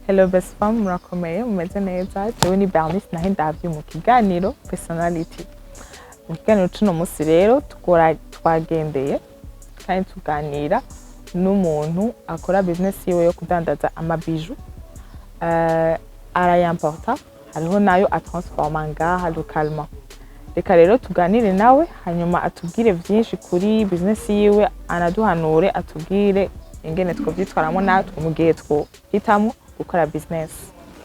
Hello best fam, murakomeye mumeze neza. Jewe ni Bernice Nahevye mu kiganiro Pesanality. Mu kiganiro cuno musi rero twagendeye kandi tuganira n'umuntu akora business yiwe yo kudandaza amabijoux. Arayamporta, hariho nayo atransforma ngaha localement. Reka rero tuganire nawe hanyuma atubwire vyinshi kuri business yiwe, anaduhanure atubwire ingene twovyitwaramo natwe mu gihe twohitamo gukora business.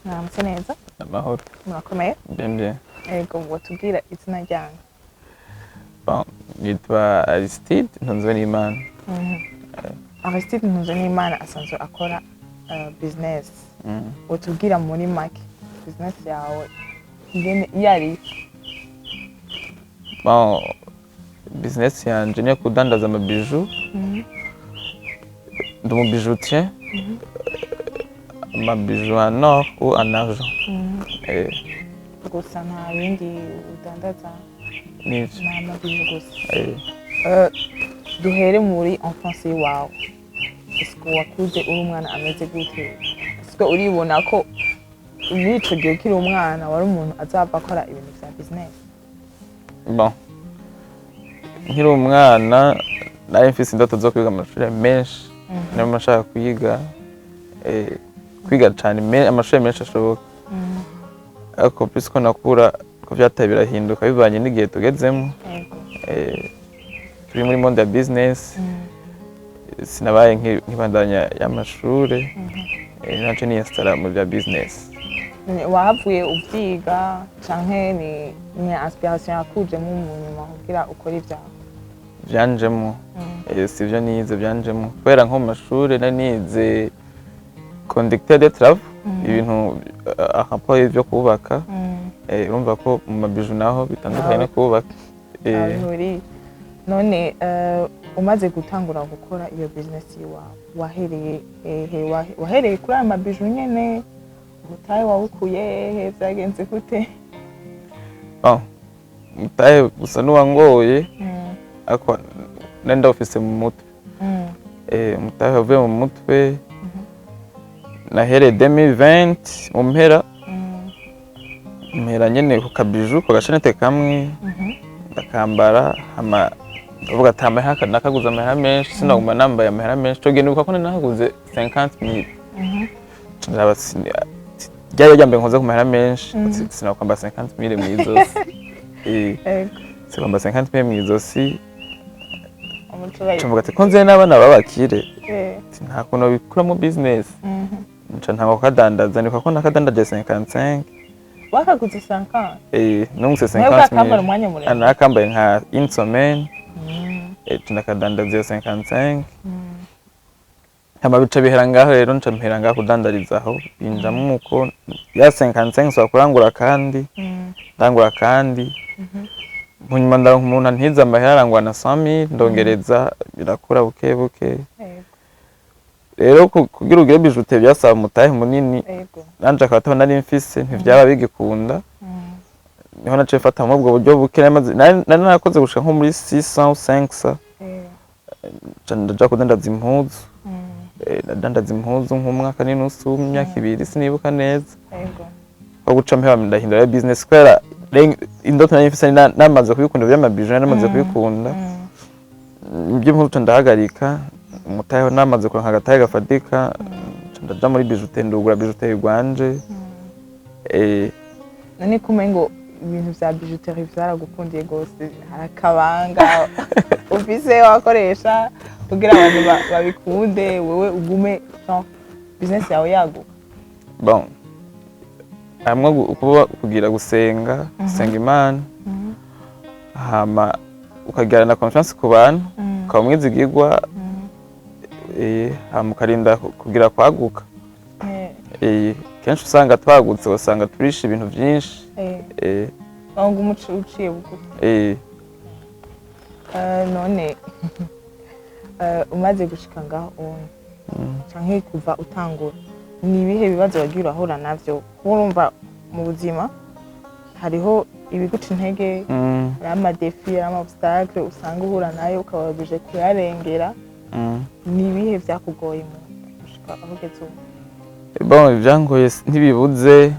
Mwaramutse neza? Amahoro. Murakomeye? Bien. Ego watubwira izina ryanyu. Bon, nitwa Aristide ntunzwe n'Imana. Aristide ntunzwe n'Imana asanzwe akora business. Watubwira muri make business yawe ingene yari? Bon, business yanje niyo kudandaza amabijoux. Ndi mu bijoutier. Amabijoux en or ou en argent. Gusa nta bindi udandaza? Nivyo. Ni amabijoux gusa. Duhere muri enfance wawe. Eske wakuze uri umwana ameze gute? Eske uribona ko muri ico gihe ukiri umwana wari umuntu azava akora ibintu vya business? Bon. Nkiri umwana nari mfise indoto zo kwiga amashure menshi. Nari nashaka kwiga cyane amashure menshi ashoboka. Ariko ko nakura ko vyataye birahinduka bivanye n'igihe tugezemo. Turi muri monde ya business. Sinabaye nkibandanya y'amashure. Naje niyastara mu bya business. Wahavuye ubyiga canke ni aspiration yakujemo mu nyuma kugira ukora ivyawe? Byanjemo. Sivyo nize byanjemo. Kubera nko mu mashure nanize conducteur de travaux, ibintu akampo byo kubaka. Urumva ko mu mabijoux naho bitandukanye no kubaka. None umaze gutangura gukora iyo business yawe wahereye kuri aya mabijoux nyene? Mutahe wawukuye vyagenze gute? Mutahe gusa n'uwangoye ariko nenda office mu mutwe. Mutahe wavuye mu mutwe nahereye 2020 mu mpera. Mpera nyene ku kabijoux ko gashanete kamwe ndakambara ndavuga ati amahera nakaguze amahera menshi sinaguma nambaye amahera menshi. Cyo genda uko nahaguze 50,000. Ryari ryambaye nkoze ku mahera menshi sinakwamba 50,000 mu izosi. Sikwamba 50,000 mu izosi. Cyumvuga ati ko nze n'abana babakire. Nta kuntu bikura mu business. Nca ntango kadandaza niko ko nakadandaje 55. Wakaguze 50? Nunguse 50,000. Anakambaye nka une semaine. Tunakadandaza 55. Hama bica bihera ngaho rero nca mpera ngaho kudandarizaho binjamo uko ya 55 so kurangura kandi ndangura kandi munyuma ndaronka umuntu ntiza amahera arangwa na 100,000 ndongereza birakura buke buke. Rero kugira ugire bijoute byasaba mutahe munini. Nanje akaba nari mfise ntivyaba bigikunda. Niho nace fata mu bwo buryo buke nari nakoze gushika nko muri 600 500. Ndaja kudandaza impuzu. Nadandaza impuzu nk'umwaka n'inusu w'imyaka 2 sinibuka neza. Ko guca mpeba ndahindura business kwera indoto nari mfise namaze kubikunda by'amabijoux namaze kubikunda. Iby'impuzu ndahagarika umutahe namaze kuranka agatahe gafatika. Ndaja muri bijoute ndugura bijoute igwanje. Nani kumengo ibintu vya bijouterie vyaragukundiye gose harakabanga office wakoresha kugira abantu babikunde wewe ugume business yawe yaguka? Bon, amwe kugira gusenga Imana. Hama ukagira na confiance ku bantu ukaba mwizigirwa. Hama ukarinda kugira kwaguka. Kenshi usanga twagutse usanga turisha ibintu byinshi. Ngo umuco uciye bugufi. None umaze gushika ngaho canke kuva utangura ni ibihe bibazo wagira ahura navyo? Urumva mu buzima hariho ibiguca intege, amadefi, obstacle usanga uhura nayo ukababije kuyarengera. Ni ibihe vyakugoye mu gushika aho ugeze ubu? bon ibyangoye ntibibuze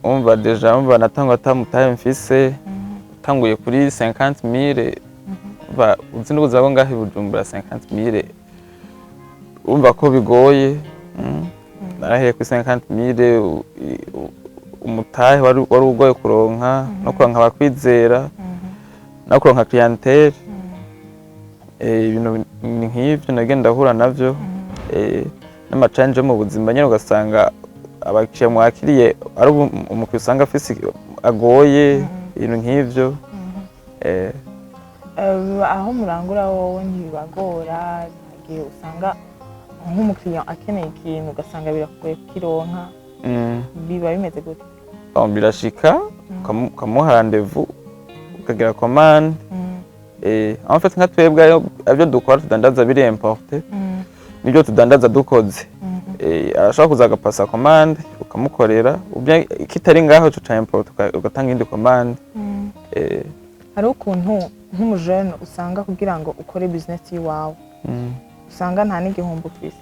umva deja umva natangwa atamutaye mfise tanguye kuri 50,000 ba uzi n'ubuza ngo ngahe Bujumbura 50,000 umva ko bigoye narahiye kuri 50,000 umutahe wari ugoye kuronka no kuronka abakwizera no kuronka clientele ibintu ni nk'ivyo nagenda hura navyo n'amacanje mu buzima nyene ugasanga abakiriya mwakiriye ari umukiriya usanga afise agoye ibintu nk'ivyo aho murangura wowe ntibibagora igihe usanga nk'umukiriya akeneye ikintu ugasanga biragoye kukironka biba bimeze gute? Birashika ukamuha rendez-vous ukagira commande en fait nka twebwe avyo dukora tudandaza biri importe nibyo tudandaza dukoze arashaka kuza agapasa commande ukamukorera kitari ngaho cyo import ugatanga indi commande hari ukuntu nk'umujene usanga kugira ngo ukore business yiwawe usanga nta n'igihombo ufise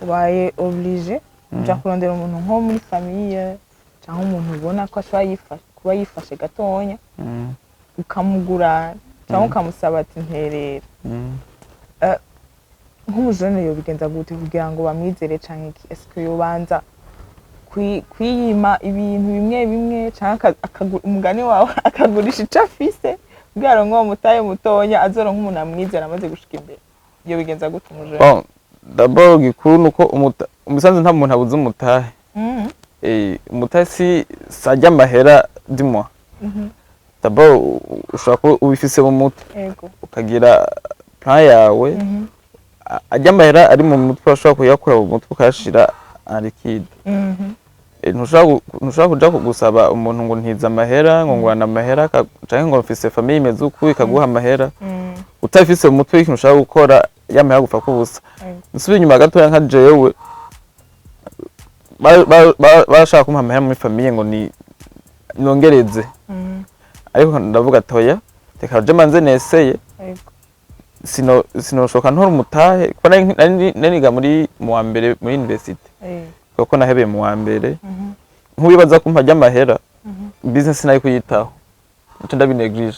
ubaye oblige uja kurondera umuntu nko muri famille cyangwa umuntu ubona ko ashobora kuba yifashe gatonya ukamugura cyangwa ukamusaba ati nterera nk'umujene yobigenza gute kugira ngo bamwizere canke iki eske yobanza kwiyima ibintu bimwe bimwe cyangwa umugani wawe akagurisha ico afise kugira ngo mutaye mutonya azoronka umuntu amwizera amaze gushika imbere yobigenza gute umujene? Bon d'abord gikuru nuko umusanzu nta muntu abuze umutahe umutahe si sajya amahera dis-moi d'abord ushobora ubifise mu mutwe ukagira plan yawe ajya amahera ari mu mutwe ushobora kuyakura mu mutwe ukashira en liquide ntushobora kuja kugusaba umuntu ngo ntiza amahera ngo ngwana amahera canke ngo mfise famille imeze uku ikaguha amahera utafise mu mutwe ikintu ushaka gukora yamahera gupfa kubusa nsubira inyuma gatoya nka jewe barashaka kumpa amahera muri famille ngo nongereze ariko ndavuga toya reka je manze neseye sinoshoka ntora umutahe kuko naniga muri mu wa mbere muri university kuko nahebeye mu wa mbere nk'ubibaza kumpa ry'amahera business nayo kuyitaho nicyo ndabineglige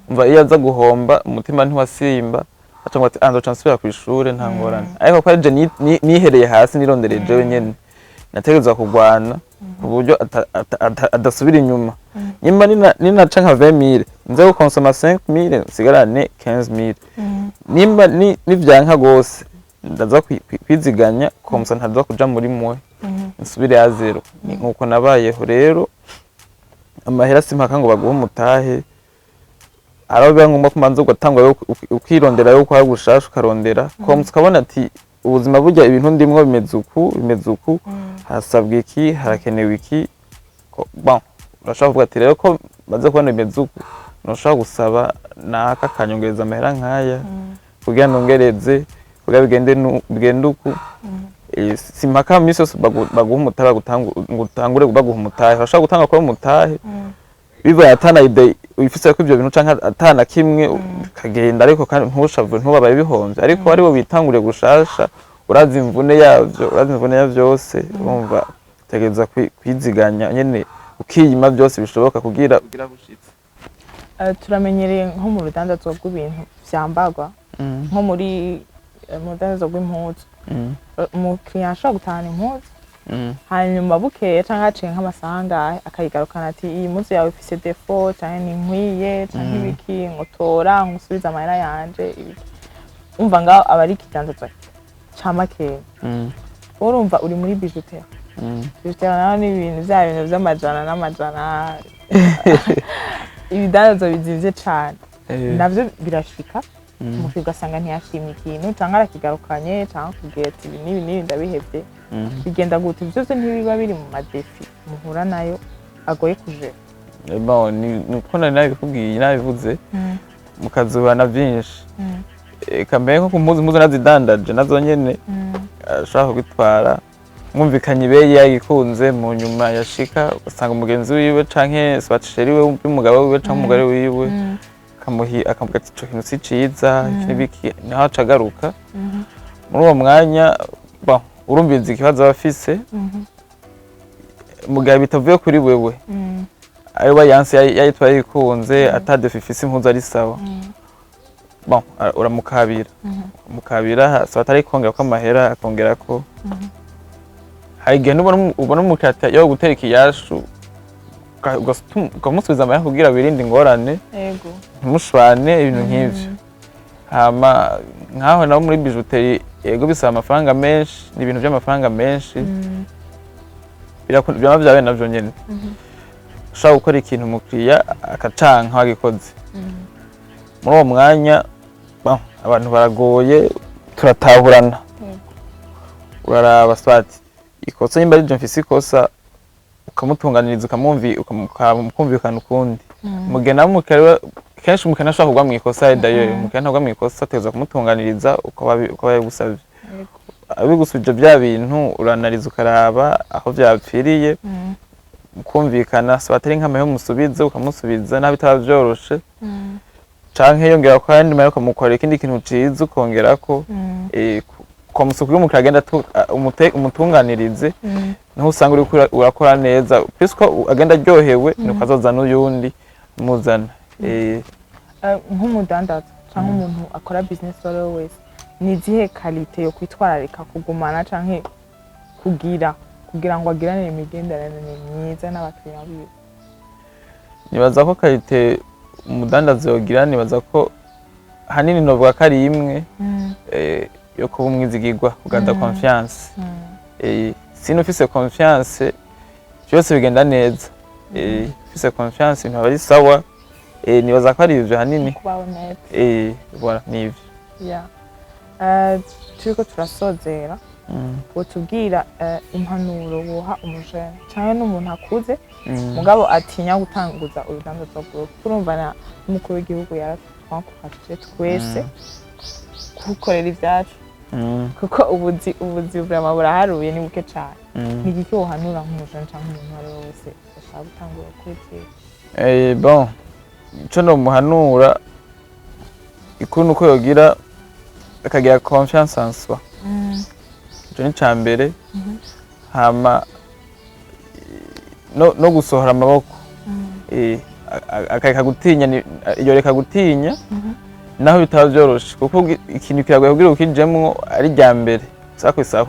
umva iyo aza guhomba umutima ntiwasimba acangwa ati ando transfer ku ishure nta ngorane ariko ko je nihereye hasi nirondereje jewe nyene nategerezwa kugwana ku buryo adasubira inyuma nyimba ninaca nka 20,000 nze gukonsoma 5,000 sigarane 15,000 nimba nivyanka gose ndaza kwiziganya komsa ntaza kuja muri mwe nsubire ya zero nkuko nabayeho rero amahera simpaka ngo baguhe umutahe arabiba ngomba kumanza ugatangwa ukirondera yo kwa gushasha ukarondera komsa ukabona ati ubuzima burya ibintu ndimwo bimeze uku hasabwe iki harakenewe iki bon urashaka kuvuga ati rero ko baze kubona bimeze uku urashaka gusaba naka kanyongereza amahera nkaya kugira nongereze kugira bigende uku simpaka misi yose baguha umutahe gutangure baguha umutahe urashaka gutanga kwa umutahe biva atana ide uyifise ko ibyo bintu canka atana kimwe kagenda ariko kandi ntushavwe ntubabaye bihomvye ariko ari bo bitangure gushasha urazi imvune yavyo byose urumva tegeza kwiziganya nyene ukiyima byose bishoboka kugira gushitsa turamenyereye nko mu rudandazwa rw'ibintu vyambagwa nko muri mu rudandazwa rw'impuzu umukiriya ashobora gutahana impuzu hanyuma bukeye canke haciye nk'amasaha angahe akayigarukana ati iyi mpuzu yawe ifise defo canke ntinkwiye canke ibiki ngotora ngusubiza amahera yanje ibiki umva ngaho aba ari ikidandazwa ca makeya urumva uri muri bijoux naho ni ibintu vya bintu vy'amajana n'amajana ibidandazwa bizimvye cane navyo birashika umukiriya ugasanga ntiyashimye ikintu canke arakigarukanye canke akubwira ati ibi n'ibi ndabihevye bigenda gute byose ntibiba biri mu madefi muhura nayo agoye kujera bon nuko nabikubwiye nabivuze mukazubana byinshi kambe nko kumuzi nazidandaje nazo nyene ashaka kwitwara mwumvikanye ibeye yagikunze mu nyuma yashika ugasanga umugenzi wiwe canke swatisheri we umugabo wiwe canke umugore wiwe akamuga ati ico kintu si ciza n'ibiki naho acagaruka muri uwo mwanya bon urumviza ikibazo abafise mugabe bitavuye kuri wewe ari wa yanse yayitwaye yikunze atadefifise impuzu ari sawa bon uramukabira mukabira so atari kongera ko amahera akongera ko hari igihe ubona umukata yo gutera ikiyashu ukamusubiza amahera kugira wirinde ingorane yego ntumushwane ibintu nk'ivyo hama nkaho nabo muri bijouterie yego bisaba amafaranga menshi ni ibintu by'amafaranga menshi byaba byawe navyo nyene ushaka gukora ikintu umukiriya akacanka wagikoze muri uwo mwanya abantu baragoye turatahurana uraraba swati ikosa nyimba ari mfise ikosa ukamutunganiriza ukamwumvikana ukundi mugena mukariwe kenshi umukene ashaka kugwa mu ikosa dayo umukene agwa mu ikosa ateza kumutunganiriza uko yagusavye abigusubije bya bintu uranariza ukaraba aho byapfiriye ukumvikana so atari nk'amahe umusubiza ukamusubiza nabi bitavyoroshe canke yongera ko kandi mayo kumukora ikindi kintu ciza ukongera ko kwa musuku y'umukira agenda umutunganirize naho usanga uri urakora neza pisko agenda ryohewe nuko azoza n'uyundi muzana nk'umudandaza canke umuntu akora business always ni zihe kalite yo kwitwararika kugumana canke kugira ngo agirane imigenderanire myiza n'abakiriya biwe nibaza ko kalite umudandaza yogira nibaza ko hanini novuga ko ari imwe yo kuba umwizigirwa kuganda confiance sino ufise confiance byose bigenda neza ufise confiance ibintu bari sawa nibaza ko ari ivyo hanini voilà nivyo turiko turasozera wotubwira impanuro woha umujene canke n'umuntu akuze mugabo atinya gutanguza urudandazo rwiwe kurumvana n'umukuru w'igihugu yaratwakuje twese kukorera ivyacu kuko ubuzi vraiment buraharuye ni buke cane ni igiki wohanura nk'umujene canke umuntu wari wese ashaka gutangura kuri bon ico nomuhanura ikuru nuko yogira akagira confiance en soi ico ni cambere hama no gusohora amaboko akareka gutinya yoreka gutinya naho bitaba vyoroshe kuko ikintu kiragoye kugira ukijemwo ari rya mbere sakwisaba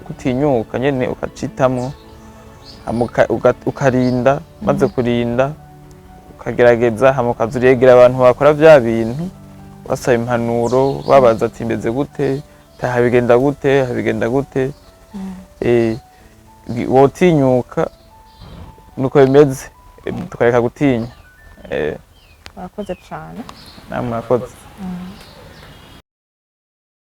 kutinyuka nyene ukacitamwo ukarinda maze kurinda ukagerageza hama ukazuregera abantu bakora vya bintu basaba impanuro babaza ati mbeze gute habigenda gute wotinyuka nuko bimeze tukareka gutinya murakoze cane namwe murakoze